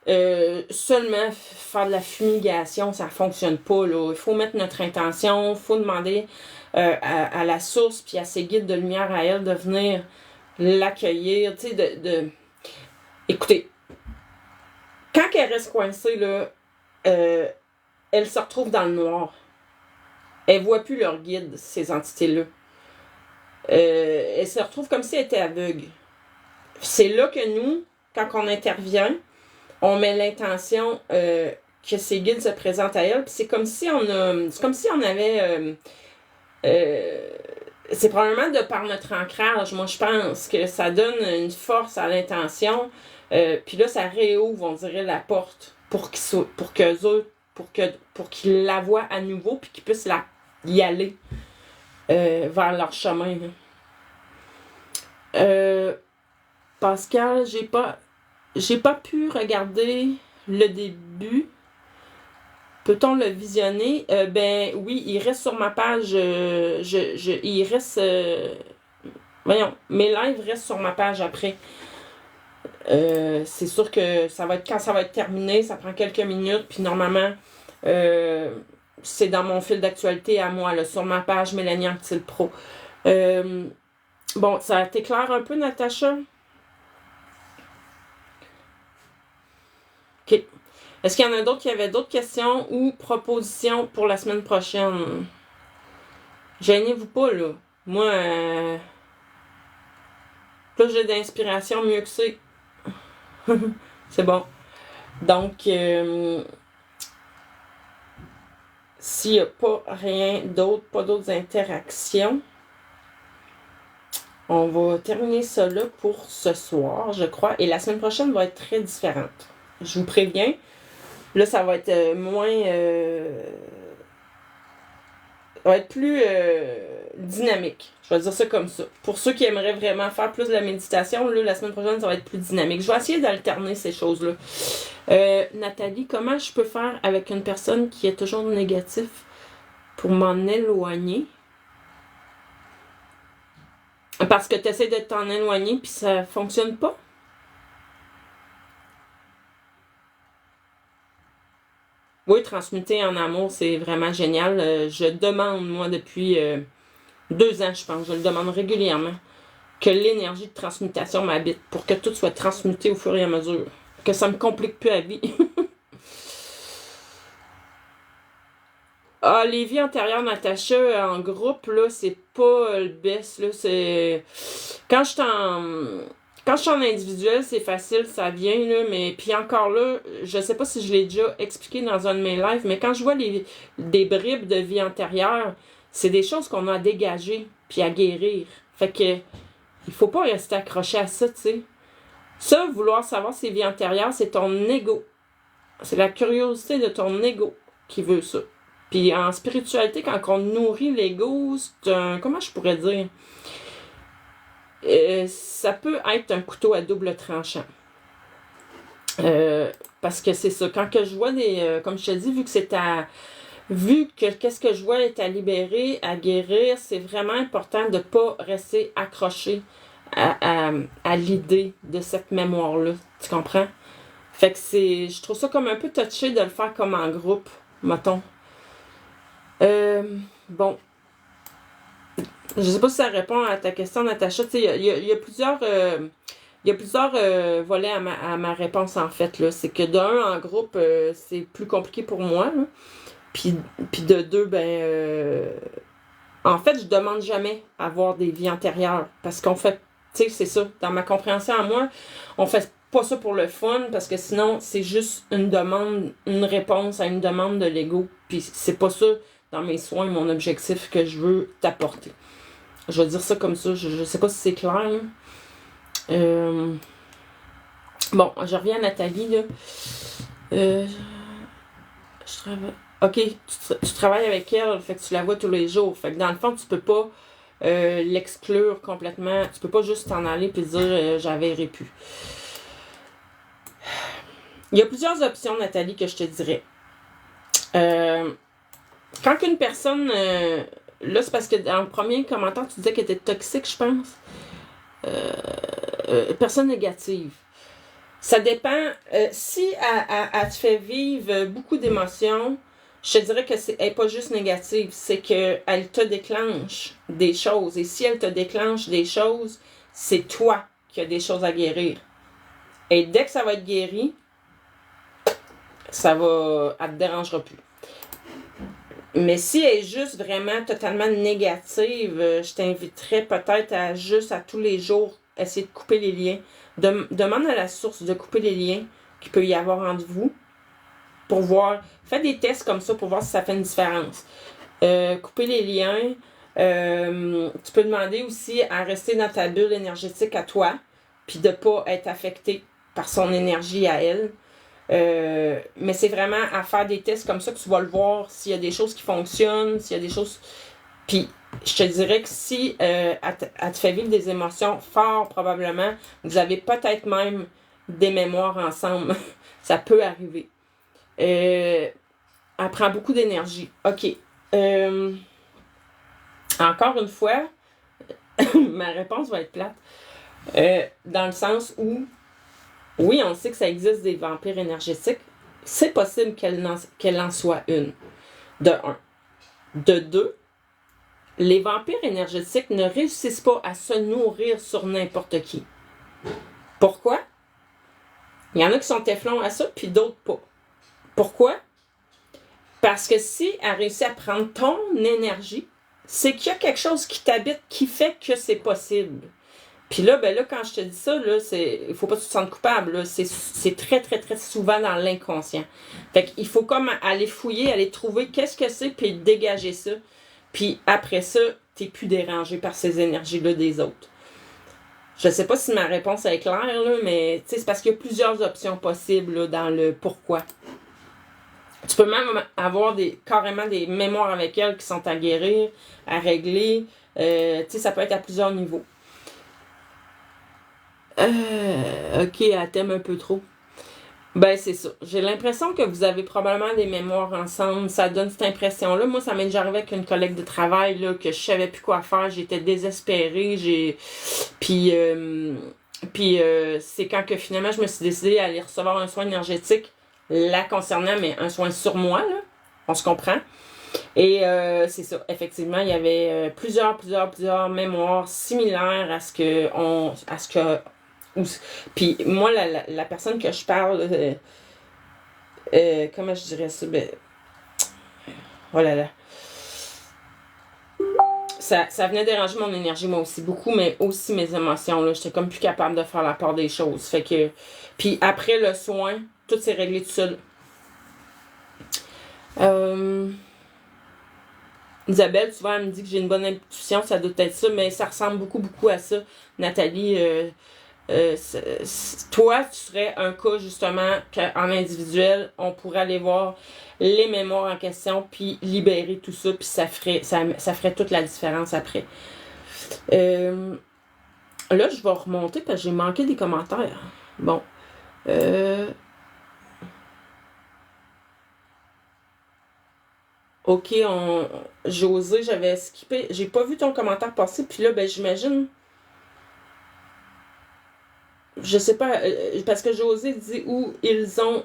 seulement faire de la fumigation, ça fonctionne pas, là. Il faut mettre notre intention, il faut demander à la source puis à ses guides de lumière à elle de venir l'accueillir, tu sais, Écoutez, quand elle reste coincée, là, elle se retrouve dans le noir. Elle voit plus leur guide, ces entités-là. Elle se retrouve comme si elle était aveugle. C'est là que nous, quand on intervient, on met l'intention que ces guides se présentent à elle. Puis c'est comme si on avait c'est probablement de par notre ancrage, moi je pense que ça donne une force à l'intention. Puis là, ça réouvre, on dirait, la porte pour qu'eux autres, pour qu'ils la voient à nouveau, puis qu'ils puissent y aller vers leur chemin. Pascal, j'ai pas pu regarder le début. Peut-on le visionner? Ben oui, il reste sur ma page. Il reste. Voyons, mes lives restent sur ma page après. C'est sûr que ça va être quand ça va être terminé, ça prend quelques minutes, puis normalement, c'est dans mon fil d'actualité à moi, là, sur ma page Mélanie Anctil Pro. Bon, ça t'éclaire un peu, Natacha? OK. Est-ce qu'il y en a d'autres qui avaient d'autres questions ou propositions pour la semaine prochaine? Gênez-vous pas, là. Moi, plus j'ai d'inspiration, mieux que c'est. C'est bon. Donc, s'il n'y a pas rien d'autre, pas d'autres interactions, on va terminer ça là pour ce soir, je crois. Et la semaine prochaine va être très différente. Je vous préviens. Là, ça va être moins... ça va être plus dynamique. Je vais dire ça comme ça. Pour ceux qui aimeraient vraiment faire plus de la méditation, là, la semaine prochaine, ça va être plus dynamique. Je vais essayer d'alterner ces choses-là. Nathalie, comment je peux faire avec une personne qui est toujours négative pour m'en éloigner? Parce que tu essaies de t'en éloigner puis ça fonctionne pas? Oui, transmuter en amour, c'est vraiment génial. Je demande, moi, depuis 2 ans, je pense. Je le demande régulièrement. que l'énergie de transmutation m'habite, pour que tout soit transmuté au fur et à mesure, que ça me complique plus la vie. Ah, les vies antérieures, Natacha, en groupe, là, c'est pas le best, là, c'est... Quand je suis en... Quand je suis en individuel, c'est facile, ça vient, là, mais puis encore là, je sais pas si je l'ai déjà expliqué dans un de mes lives, mais quand je vois des bribes de vie antérieure, c'est des choses qu'on a à dégager, puis à guérir. Fait que, il faut pas rester accroché à ça, tu sais. Ça, vouloir savoir ses vies antérieures, c'est ton ego. C'est la curiosité de ton ego qui veut ça. Puis en spiritualité, quand on nourrit l'ego, c'est un... Comment je pourrais dire? Ça peut être un couteau à double tranchant. Parce que c'est ça. Quand que je vois des... comme je te dis, vu que c'est à... Vu que qu'est-ce que je vois est à libérer, à guérir, c'est vraiment important de ne pas rester accroché à l'idée de cette mémoire-là. Tu comprends? Fait que c'est... Je trouve ça comme un peu touché de le faire comme en groupe, mettons. Bon. Je sais pas si ça répond à ta question, Natacha. Tu sais, il y a plusieurs... il y a plusieurs volets à ma réponse, en fait, là. C'est que d'un, en groupe, c'est plus compliqué pour moi, là. Puis de deux, ben... en fait, je demande jamais à avoir des vies antérieures. Parce qu'on fait... Tu sais, c'est ça. Dans ma compréhension à moi, on fait pas ça pour le fun, parce que sinon, c'est juste une demande, une réponse à une demande de l'ego. Puis c'est pas ça, dans mes soins, mon objectif que je veux t'apporter. Je vais dire ça comme ça. Je sais pas si c'est clair, là. Bon, je reviens à Nathalie, là. Je travaille... OK, tu travailles avec elle, fait que tu la vois tous les jours. Fait que dans le fond, tu peux pas l'exclure complètement. Tu peux pas juste t'en aller et dire j'avais plus. Il y a plusieurs options, Nathalie, que je te dirais. Quand une personne... là, c'est parce que dans le premier commentaire, tu disais qu'elle était toxique, je pense. Personne négative. Ça dépend. Si elle te fait vivre beaucoup d'émotions, je te dirais que elle n'est pas juste négative, c'est qu'elle te déclenche des choses. Et si elle te déclenche des choses, c'est toi qui as des choses à guérir. Et dès que ça va être guéri, elle te dérangera plus. Mais si elle est juste vraiment totalement négative, je t'inviterais peut-être à juste à tous les jours essayer de couper les liens. Demande à la source de couper les liens qu'il peut y avoir entre vous pour voir. Fais des tests comme ça pour voir si ça fait une différence. Couper les liens. Tu peux demander aussi à rester dans ta bulle énergétique à toi, puis de ne pas être affecté par son énergie à elle. Mais c'est vraiment à faire des tests comme ça que tu vas le voir s'il y a des choses qui fonctionnent, s'il y a des choses... Puis je te dirais que si elle te fait vivre des émotions fort probablement, vous avez peut-être même des mémoires ensemble. Ça peut arriver. Elle prend beaucoup d'énergie. OK. Encore une fois, ma réponse va être plate. Dans le sens où, oui, on sait que ça existe des vampires énergétiques. C'est possible qu'elle en soit une. De un. De deux, les vampires énergétiques ne réussissent pas à se nourrir sur n'importe qui. Pourquoi? Il y en a qui sont téflons à ça, puis d'autres pas. Pourquoi? Parce que si elle réussit à prendre ton énergie, c'est qu'il y a quelque chose qui t'habite qui fait que c'est possible. Puis là, ben là, quand je te dis ça, là, il faut pas que tu te sentes coupable. Là. C'est très, très, très souvent dans l'inconscient. Fait qu'il faut comme aller fouiller, aller trouver qu'est-ce que c'est, puis dégager ça. Puis après ça, t'es plus dérangé par ces énergies-là des autres. Je sais pas si ma réponse est claire, là, mais c'est parce qu'il y a plusieurs options possibles là, dans le pourquoi. Tu peux même avoir carrément des mémoires avec elle qui sont à guérir, à régler. Ça peut être à plusieurs niveaux. OK, elle t'aime un peu trop. Ben, c'est ça. J'ai l'impression que vous avez probablement des mémoires ensemble. Ça donne cette impression-là. Moi, ça m'est déjà arrivé avec une collègue de travail, là, que je savais plus quoi faire. J'étais désespérée. Puis c'est quand que finalement, je me suis décidée à aller recevoir un soin énergétique la concernant, mais un soin sur moi, là. On se comprend. Et c'est ça, effectivement, il y avait plusieurs mémoires similaires à ce que puis moi, la personne que je parle, comment je dirais ça? Ben, oh là là. Ça venait déranger mon énergie, moi aussi, beaucoup, mais aussi mes émotions, là. J'étais comme plus capable de faire la part des choses. Fait que. Puis après le soin, tout s'est réglé tout seul. Isabelle, souvent, elle me dit que j'ai une bonne intuition, ça doit être ça, mais ça ressemble beaucoup à ça. Nathalie, toi, tu serais un cas, justement, qu'en individuel, on pourrait aller voir les mémoires en question, puis libérer tout ça, puis ça ferait toute la différence après. Là, je vais remonter parce que j'ai manqué des commentaires. Bon. Ok, José, j'avais skippé. J'ai pas vu ton commentaire passer, puis là, ben, j'imagine. Je sais pas, parce que José dit où ils ont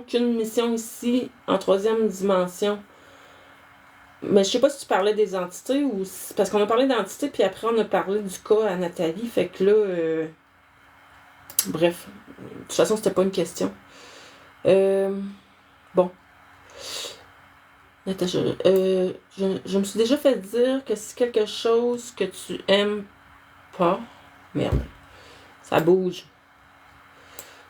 qu'une mission ici en troisième dimension. Mais je sais pas si tu parlais des entités ou parce qu'on a parlé d'entités puis après on a parlé du cas à Nathalie, fait que là bref, de toute façon c'était pas une question. Bon. Natacha, je me suis déjà fait dire que c'est quelque chose que tu aimes pas. Merde. Ça bouge.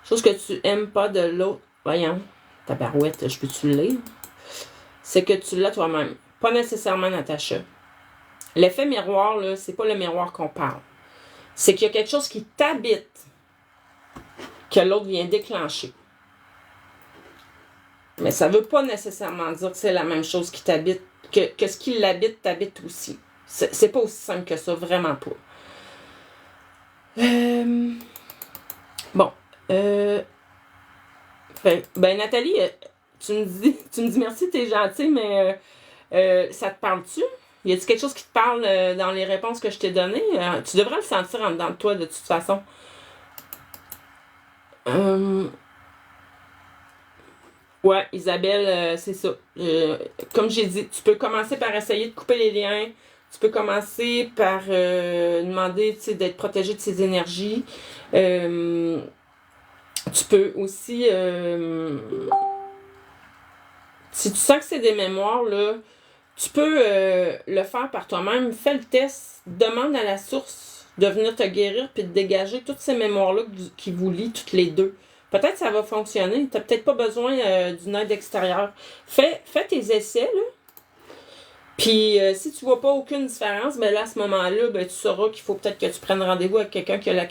Chose que tu aimes pas de l'autre. Voyons, ta barouette, je peux-tu le lire? C'est que tu l'as toi-même. Pas nécessairement Natacha. L'effet miroir, là, c'est pas le miroir qu'on parle. C'est qu'il y a quelque chose qui t'habite que l'autre vient déclencher. Mais ça veut pas nécessairement dire que c'est la même chose qui t'habite, que ce qui l'habite t'habite aussi. C'est pas aussi simple que ça, vraiment pas. Bon. Ben Nathalie, tu me dis merci, t'es gentille, mais ça te parle-tu? Y a-t-il quelque chose qui te parle dans les réponses que je t'ai données? Tu devrais le sentir en dedans de toi de toute façon. Ouais, Isabelle, c'est ça. Comme j'ai dit, tu peux commencer par essayer de couper les liens. Tu peux commencer par demander d'être protégé de ses énergies. Tu peux aussi, si tu sens que c'est des mémoires, là, tu peux le faire par toi-même. Fais le test. Demande à la source de venir te guérir puis de dégager toutes ces mémoires-là qui vous lient toutes les deux. Peut-être que ça va fonctionner. Tu n'as peut-être pas besoin d'une aide extérieure. Fais tes essais, là. Puis si tu vois pas aucune différence, ben là, à ce moment-là, ben, tu sauras qu'il faut peut-être que tu prennes rendez-vous avec quelqu'un qui a la